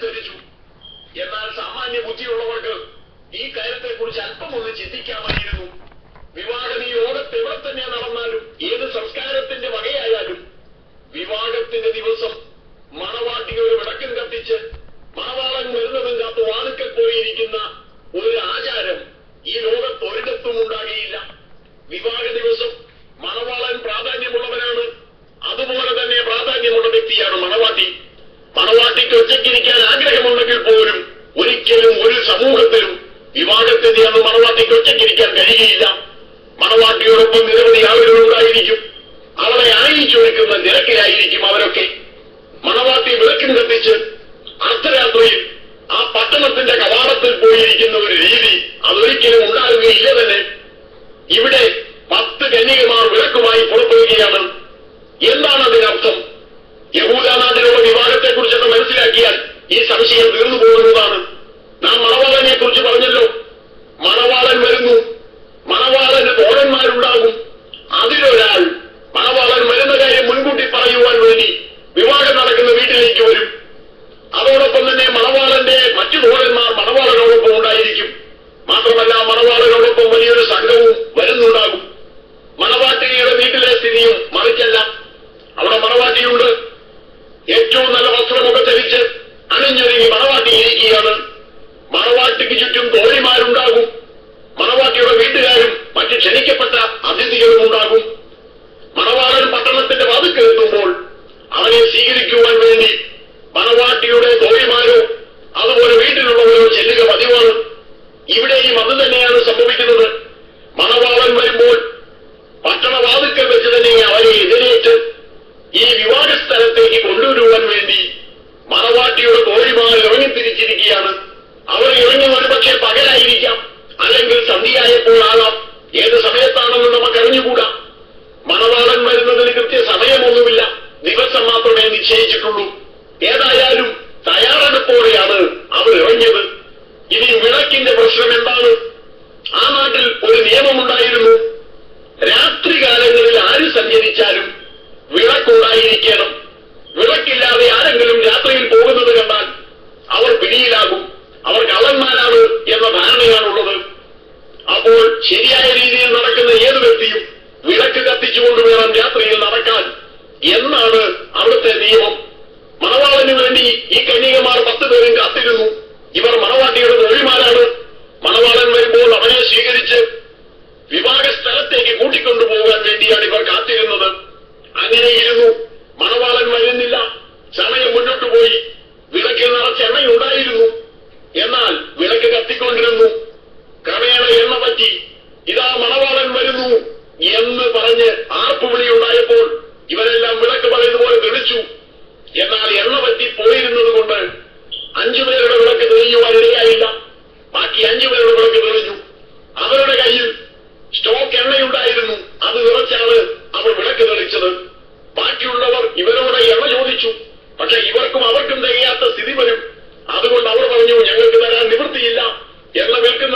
തെറ്റിദ്ധരിച്ചു. എന്നാൽ സാമാന്യ ബുദ്ധിയുള്ളവർക്ക് ഈ കാര്യത്തെക്കുറിച്ച് അല്പം ഒന്ന് ചിന്തിക്കാമായിരുന്നു. വിവാഹം ഈ ലോകത്ത് എവിടെ തന്നെ നടന്നാലും ഏത് സംസ്കാരത്തിന്റെ വകയായാലും വിവാഹത്തിന്റെ ദിവസം മണവാട്ടി ഒരു വിളക്കും കത്തിച്ച് മണവാളൻ വരുന്നതും കാത്ത് വാതുക്കൽ പോയിരിക്കുന്ന ഒരു ആചാരം ഈ ലോകത്ത് ഒരിടത്തും ഉണ്ടാകുകയില്ല. വിവാഹ ദിവസം മണവാളൻ പ്രാധാന്യമുള്ളവനാണ്. അതുപോലെ തന്നെ പ്രാധാന്യമുള്ള വ്യക്തിയാണ് മണവാട്ടി. മണവാട്ടിക്ക് ഒറ്റയ്ക്കിരിക്കാൻ ആഗ്രഹമുണ്ടെങ്കിൽ പോലും ഒരിക്കലും ഒരു സമൂഹത്തിലും വിവാഹത്തിന്റെ അന്ന് മണവാട്ടിക്ക് ഒറ്റയ്ക്കിരിക്കാൻ കഴിയുകയില്ല. മണവാട്ടിയോടൊപ്പം നിരവധി ആളുകൾ ഉണ്ടായിരിക്കും. അവളെ ആയിച്ചൊരുക്കുന്ന നിരക്കിലായിരിക്കും അവരൊക്കെ. മണവാട്ടി വിളക്കും കത്തിച്ച് അർദ്ധരാത്രിയിൽ ആ പട്ടണത്തിന്റെ കവാടത്തിൽ പോയിരിക്കുന്ന ഒരു രീതി അതൊരിക്കലും ഉണ്ടാകുകയില്ല തന്നെ. ഇവിടെ 10 കന്യകമാർ വിളക്കുമായി പുറപ്പെടുകയാണ്. എന്താണ് അതിനർത്ഥം? യഹൂദ നാട്ടിലുള്ള വിവാഹത്തെക്കുറിച്ചൊക്കെ മനസ്സിലാക്കിയാൽ ഈ സംശയം തീർന്നു പോകുന്നതാണ്. നാം മണവാളനെ കുറിച്ച് പറഞ്ഞല്ലോ. മണവാളൻ വരുന്നു, മണവാളന് തോഴന്മാരുണ്ടാകും. അതിലൊരാൾ മണവാളൻ വരുന്ന കാര്യം മുൻകൂട്ടി പറയുവാൻ വേണ്ടി വിവാഹം നടക്കുന്ന വീട്ടിലേക്ക് വരും. അതോടൊപ്പം തന്നെ മണവാളന്റെ മറ്റു തോഴന്മാർ മണവാളനോടൊപ്പം ഉണ്ടായിരിക്കും. മാത്രമല്ല മണവാളനോടൊപ്പം വലിയൊരു സംഘവും വരുന്നുണ്ടാകും. മണവാട്ടിയുടെ വീട്ടിലെ സ്ഥിതിയും മറിച്ചല്ല. അവിടെ മണവാട്ടിയുണ്ട്. ഏറ്റവും നല്ല വസ്ത്രമൊക്കെ ധരിച്ച് അണിഞ്ഞൊരുങ്ങി മണവാട്ടി ഇരിക്കുകയാണ്. മണവാട്ടിക്ക് ചുറ്റും തോഴിമാരുണ്ടാകും. മണവാട്ടിയുടെ വീട്ടുകാരും മറ്റ് ക്ഷണിക്കപ്പെട്ട അതിഥികളും ഉണ്ടാകും. മണവാളൻ പട്ടണത്തിന്റെ വാതിൽക്കൽ എത്തുമ്പോൾ അവനെ സ്വീകരിക്കുവാൻ വേണ്ടി മണവാട്ടിയുടെ തോഴിമാരോ അതുപോലെ വീട്ടിലുള്ളവരോ ചെല്ലുക പതിവാണ്. ഇവിടെയും അത് തന്നെയാണ് സംഭവിക്കുന്നത്. മണവാളൻ വരുമ്പോൾ പട്ടണവാതിൽക്കൽ വെച്ച് തന്നെ അവരെ എതിരേറ്റ് ഈ വിവാഹ സ്ഥലത്തേക്ക് കൊണ്ടുവരുവാൻ വേണ്ടി മണവാട്ടിയുടെ തോഴിമാർ ഇറങ്ങിത്തിരിച്ചിരിക്കുകയാണ്. അവർ ഇറങ്ങി ഒരുപക്ഷെ പകലായിരിക്കാം, അല്ലെങ്കിൽ സന്ധ്യയായപ്പോഴാകാം. ഏത് സമയത്താണെന്ന് നമുക്ക് അറിഞ്ഞുകൂടാ. മണവാളൻ വരുന്നതിന് കൃത്യ സമയമൊന്നുമില്ല, ദിവസം മാത്രമേ നിശ്ചയിച്ചിട്ടുള്ളൂ. ഏതായാലും തയ്യാറെടുപ്പോടെയാണ് അവർ ഇറങ്ങിയത്. ഇനി വിളക്കിന്റെ പ്രശ്നം എന്താണ്? ആ നാട്ടിൽ ഒരു നിയമമുണ്ടായിരുന്നു. രാത്രികാലങ്ങളിൽ ആര് സഞ്ചരിച്ചാലും വിളക്കുണ്ടായിരിക്കണം. വിളക്കില്ലാതെ ആരെങ്കിലും രാത്രിയിൽ പോകുന്നത് കണ്ടാൽ അവർ പിടിയിലാകും. അവർ കള്ളന്മാരാണ് എന്ന ധാരണയാണുള്ളത്. അപ്പോൾ ശരിയായ രീതിയിൽ നടക്കുന്ന ഏത് വ്യക്തിയും വിളക്ക് കത്തിച്ചുകൊണ്ട് വേണം രാത്രിയിൽ നടക്കാൻ എന്നാണ് അവിടുത്തെ നിയമം. മണവാളന് വേണ്ടി ഈ കന്യകമാർ 10 പേരും കാത്തിരുന്നു. ഇവർ മണവാട്ടിയുടെ തോഴിമാരാണ്. മണവാളൻ വരുമ്പോൾ അവനെ സ്വീകരിച്ച് വിവാഹ സ്ഥലത്തേക്ക് കൂട്ടിക്കൊണ്ടുപോകാൻ വേണ്ടിയാണ് ഇവർ കാത്തിരുന്നത്. അങ്ങനെയിരുന്നു. മണവാളൻ വരുന്നില്ല. സമയം മുന്നോട്ട് പോയി. വിളക്കിൽ നിറച്ച് എണ്ണയുണ്ടായിരുന്നു. എന്നാൽ വിളക്ക് കത്തിക്കൊണ്ടിരുന്നു. ക്രമേണ എണ്ണ പറ്റി. ഇതാ മണവാളൻ വരുന്നു എന്ന് പറഞ്ഞ് ആർപ്പുവിളി ഉണ്ടായപ്പോൾ ഇവരെല്ലാം വിളക്ക് പറയുന്നതുപോലെ തെളിച്ചു. എന്നാൽ എണ്ണ പറ്റി പോയിരുന്നത് കൊണ്ട് 5 പേരുടെ വിളക്ക് തെളിയുവാൻ ഇടയായില്ല. ബാക്കി 5 പേരുടെ വിളക്ക് തെളിഞ്ഞു. അവരുടെ കയ്യിൽ സ്റ്റോക്ക് എണ്ണയുണ്ടായിരുന്നു. അത് നിറച്ചാണ് അവർ വിളക്ക് തെളിച്ചത്. ബാക്കിയുള്ളവർ ഇവരോട് എണ്ണ ചോദിച്ചു. പക്ഷെ ഇവർക്കും അവർക്കും തികയാത്ത സ്ഥിതി വരും. അതുകൊണ്ട് അവർ പറഞ്ഞു, ഞങ്ങൾക്ക് തരാൻ നിവൃത്തിയില്ല. എണ്ണ വിൽക്കുന്ന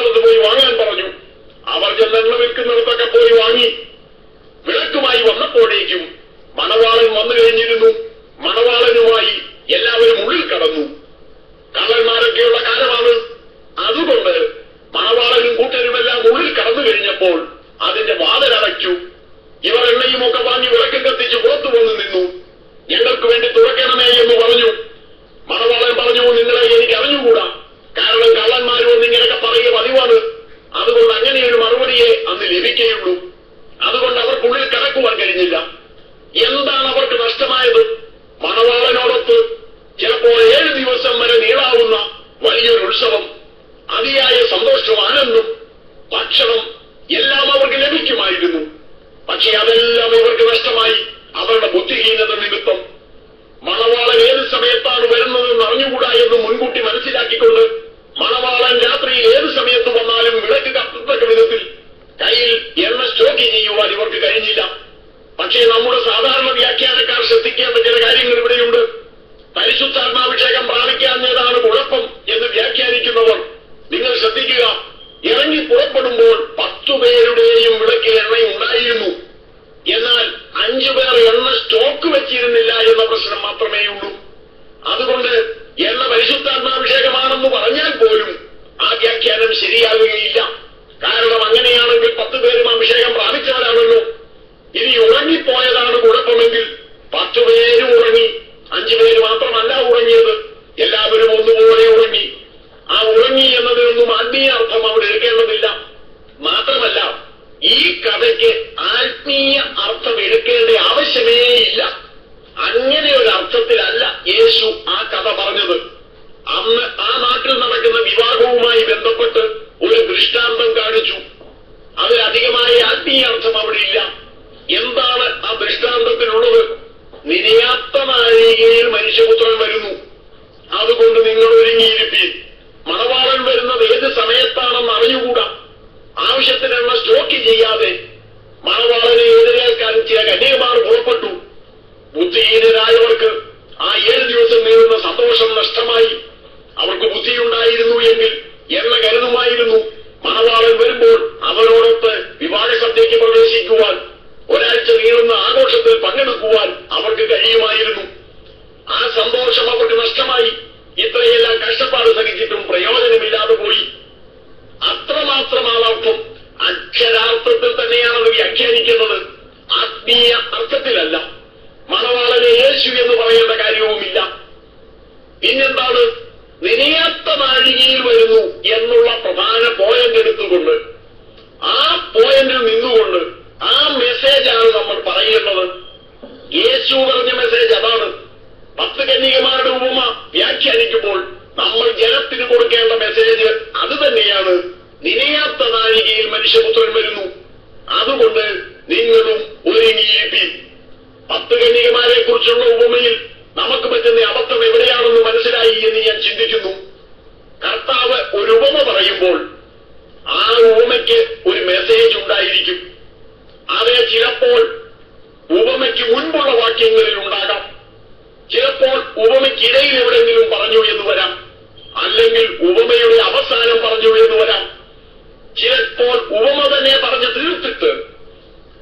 അതുകൊണ്ട് നിങ്ങൾ ഒരുങ്ങിയിരിപ്പീൻ. മണവാളൻ വരുന്നത് ഏത് സമയത്താണെന്ന് അറിഞ്ഞുകൂടാ. ആവശ്യത്തിനെണ്ണ സ്റ്റോക്ക് ചെയ്യാതെ മണവാളനെ എതിരേൽക്കാൻ ചില കന്യകമാർ പുറപ്പെട്ടു. ബുദ്ധിഹീനരായവർക്ക് ആ 7 ദിവസം നീളുന്ന സന്തോഷം നഷ്ടമായി. അവർക്ക് ബുദ്ധിയുണ്ടായിരുന്നു എങ്കിൽ എണ്ണ കരുതുമായിരുന്നു. മണവാളൻ വരുമ്പോൾ അവരോടൊത്ത് വിവാഹ സദ്യയ്ക്ക് പ്രവേശിക്കുവാൻ, ഒരാഴ്ച നീളുന്ന ആഘോഷത്തിൽ പങ്കെടുക്കുവാൻ അവർക്ക് കഴിയുമായിരുന്നു. ആ സന്തോഷം അവർക്ക് നഷ്ടമായി. ഇത്രയെല്ലാം കഷ്ടപ്പാട് സഹിച്ചിട്ടും പ്രയോജനമില്ലാതെ പോയി. അത്രമാത്രമാണ് അർത്ഥം. അക്ഷരാർത്ഥത്തിൽ തന്നെയാണത് വ്യാഖ്യാനിക്കുന്നത്, ആത്മീയ അർത്ഥത്തിലല്ല. മണവാളനെ യേശു എന്ന് പറയേണ്ട കാര്യവുമില്ല. പിന്നെന്താണ്? നിനയാത്ത നാഴികയിൽ വരുന്നു എന്നുള്ള പ്രധാന പോയിന്റ് എടുത്തുകൊണ്ട്, ആ പോയിന്റിൽ നിന്നുകൊണ്ട് ആ മെസ്സേജാണ് നമ്മൾ പറയുന്നത്. യേശു പറഞ്ഞ മെസ്സേജ് അതാണ്. 10 കന്യകമാരുടെ ഉപമ വ്യാഖ്യാനിക്കുമ്പോൾ നമ്മൾ ജനത്തിന് കൊടുക്കേണ്ട മെസ്സേജ് അത് തന്നെയാണ്. നിനയാത്ത നാഴികയിൽ മനുഷ്യപുത്രൻ വരുന്നു, അതുകൊണ്ട് നിങ്ങളും ഒരുങ്ങിയിരിപ്പീൻ. 10 കന്യകമാരെ കുറിച്ചുള്ള ഉപമയിൽ നമുക്ക് പറ്റുന്ന അബദ്ധം എവിടെയാണെന്ന് മനസ്സിലായി എന്ന് ഞാൻ ചിന്തിക്കുന്നു. കർത്താവ് ഒരു ഉപമ പറയുമ്പോൾ ആ ഉപമയ്ക്ക് ഒരു മെസ്സേജ് ഉണ്ടായിരിക്കും. അത് ചിലപ്പോൾ ഉപമയ്ക്ക് മുൻപുള്ള വാക്യങ്ങളിൽ ഉണ്ടാകാം, ചിലപ്പോൾ ഉപമയ്ക്കിടയിൽ എവിടെയെങ്കിലും പറഞ്ഞു എന്ന് വരാം, അല്ലെങ്കിൽ ഉപമയുടെ അവസാനം പറഞ്ഞു എന്ന് വരാം. ചിലപ്പോൾ ഉപമ തന്നെ പറഞ്ഞു തീർത്തിട്ട്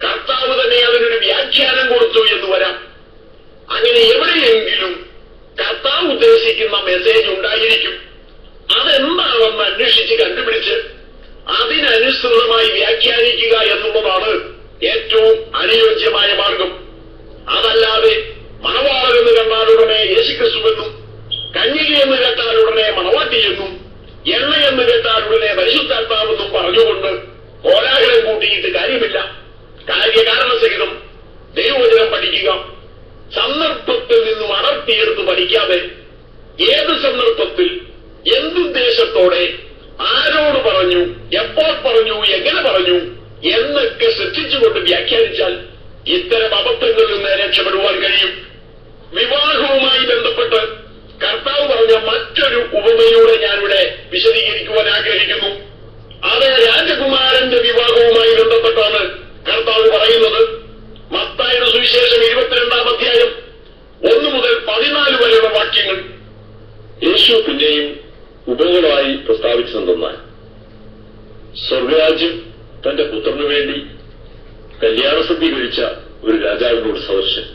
കർത്താവ് തന്നെ അതിനൊരു വ്യാഖ്യാനം കൊടുത്തു എന്ന് വരാം. അങ്ങനെ എവിടെയെങ്കിലും കർത്താവ് ഉദ്ദേശിക്കുന്ന മെസ്സേജ് ഉണ്ടായിരിക്കും. അതെന്താണെന്ന് അന്വേഷിച്ച് കണ്ടുപിടിച്ച് അതിനനുസൃതമായി വ്യാഖ്യാനിക്കുക എന്നുള്ളതാണ് ഏറ്റവും അനുയോജ്യമായ മാർഗം. അതല്ലാതെ മണവാളനെന്ന് കണ്ടാലുടനെ യേശുക്രിസ്തുവെന്നും, കന്യകയെന്ന് കേട്ടാലുടനെ മണവാട്ടിയെന്നും, എണ്ണയെന്ന് കേട്ടാലുടനെ പരിശുദ്ധാത്മാവെന്നും പറഞ്ഞുകൊണ്ട് കോലാഹലം കൂട്ടിയിട്ട് കാര്യമില്ല. കാര്യകാരണസഹിതം ദൈവവചനം പഠിക്കുക. സന്ദർഭത്തിൽ നിന്നും അടർത്തിയെടുത്ത് പഠിക്കാതെ ഏത് സന്ദർഭത്തിൽ, എന്തുദ്ദേശത്തോടെ, ആരോട് പറഞ്ഞു, എപ്പോൾ പറഞ്ഞു, എങ്ങനെ പറഞ്ഞു എന്നൊക്കെ ശ്രദ്ധിച്ചുകൊണ്ട് വ്യാഖ്യാനിച്ചാൽ ഇത്തരം അബദ്ധങ്ങളിൽ നിന്ന് രക്ഷപ്പെടുവാൻ കഴിയും. വിവാഹവുമായി ബന്ധപ്പെട്ട് കർത്താവ് പറഞ്ഞ മറ്റൊരു ഉപമയോടെ ഞാനിവിടെ വിശദീകരിക്കുവാൻ ആഗ്രഹിക്കുന്നു. അത് രാജകുമാരന്റെ വിവാഹവുമായി ബന്ധപ്പെട്ടാണ് കർത്താവ് പറയുന്നത്. മത്തായിയുടെ സുവിശേഷം 22-ാം അധ്യായം 1 മുതൽ 14 വരെയുള്ള വാക്യങ്ങൾ. യേശു പിന്നെയും ഉപമകളായി പ്രസ്താവിച്ചതെന്നാൽ, സ്വർഗരാജ്യം തന്റെ പുത്രനു വേണ്ടി കല്യാണസദ്യ കഴിച്ച ഒരു രാജാവിനോട് സദൃശൻ.